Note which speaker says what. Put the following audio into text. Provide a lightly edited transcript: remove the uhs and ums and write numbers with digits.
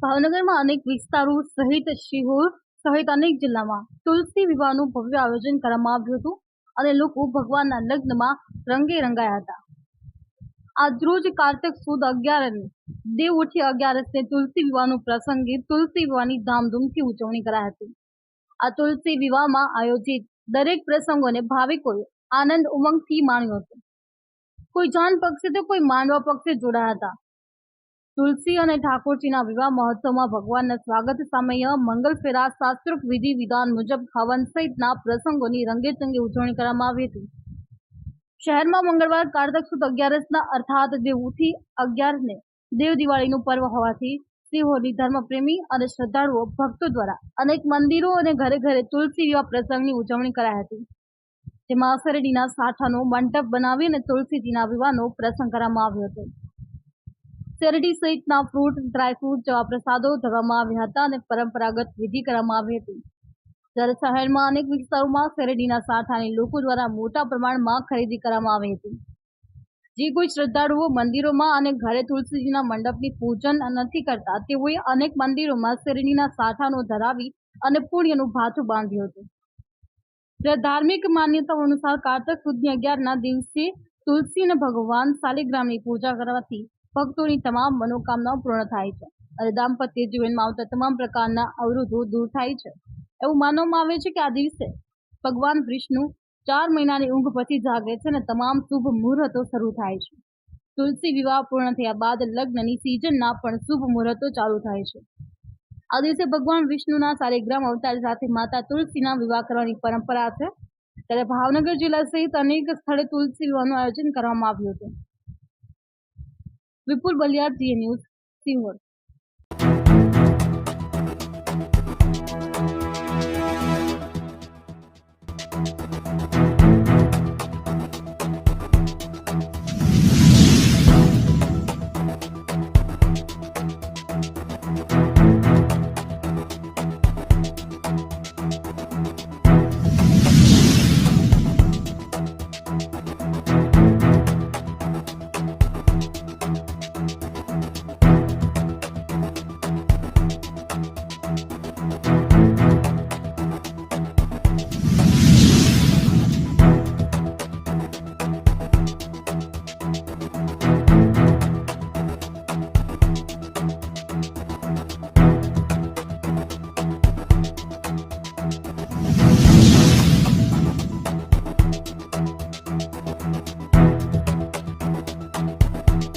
Speaker 1: ભાવનગરમાં અનેક વિસ્તારો સહિત શિહોર સહિત અનેક જિલ્લામાં તુલસી વિવાહનું ભવ્ય આયોજન કરવામાં આવ્યું હતું અને લોકો ભગવાનના લગ્નમાં રંગે રંગાયા હતા. આજરોજ કાર્તક સુદ 11 દેવ ઉઠી 11 તુલસી વિવાહનું પ્રસંગે તુલસી વિવાહની ધામધૂમથી ઉજવણી કરાઈ હતી. આ તુલસી વિવાહમાં આયોજિત દરેક પ્રસંગોને ભાવિકોએ આનંદ ઉમંગથી માણ્યો હતો. કોઈ જાન પક્ષે તો કોઈ માંડવા પક્ષે જોડાયા હતા. તુલસી અને ઠાકોરજીના વિવાહ મહોત્સવમાં ભગવાનના સ્વાગત સામૈયા મંગલ ફેરા શાસ્ત્રોક્ત વિધિ વિધાન મુજબ હવન સહિતના પ્રસંગોની રંગેચંગે ઉજવણી કરવામાં આવી હતી. શહેરમાં મંગળવાર કાર્તક સુદ 11 અર્થાત દેવ ઉઠી 11 દેવ દિવાળીનું પર્વ હોવાથી સિહોરની ધર્મપ્રેમી અને શ્રદ્ધાળુઓ ભક્તો દ્વારા અનેક મંદિરો અને ઘરે ઘરે તુલસી વિવાહ પ્રસંગની ઉજવણી કરાઈ હતી. જેમાં શેરડીના સાઠાનો મંડપ બનાવી અને તુલસીજીના વિવાહનો પ્રસંગ કરવામાં આવ્યો હતો. શેરડી સહિતના ફ્રૂટ ડ્રાયફ્રૂટ જેવા પ્રસાદો ધરવામાં આવ્યા હતા અને પરંપરાગત વિધિ કરવામાં આવી હતી. જ્યારે શહેરમાં અનેક વિસ્તારોમાં શેરડીના સાઠાની લોકો દ્વારા મોટા પ્રમાણમાં ખરીદી કરવામાં આવી હતી. જે કોઈ શ્રદ્ધાળુઓ મંદિરોમાં અને ઘરે તુલસીજીના મંડપની પૂજન નથી કરતા તેઓએ અનેક મંદિરોમાં શેરડીના સાઠાનો ધરાવી અને પુણ્યનું ભાથું બાંધ્યું હતું. ધાર્મિક માન્યતાઓ અનુસાર કાર્તક સુદ 11 દિવસે તુલસી અને ભગવાન શાલિગ્રામની પૂજા કરવાથી ભક્તોની તમામ મનોકામનાઓ પૂર્ણ થાય છે અને દાંપત્ય જીવનમાં આવતા તમામ પ્રકારના અવરોધો દૂર થાય છે. એવું માનવામાં આવે છે કે આ દિવસે ભગવાન વિષ્ણુ 4 મહિનાની ઊંઘ પછી જાગે છે અને તમામ શુભ મુહૂર્તો શરૂ થાય છે. તુલસી વિવાહ પૂર્ણ થયા બાદ લગ્નની સિઝનના પણ શુભ મુહૂર્તો ચાલુ થાય છે. આ દિવસે ભગવાન વિષ્ણુના શાલિગ્રામ અવતાર સાથે માતા તુલસીના વિવાહ કરવાની પરંપરા છે. ત્યારે ભાવનગર જિલ્લા સહિત અનેક સ્થળે તુલસી વિવાહનું આયોજન કરવામાં આવ્યું હતું. વિપુલ બલિયાર, જી ન્યૂઝ, સિહોર.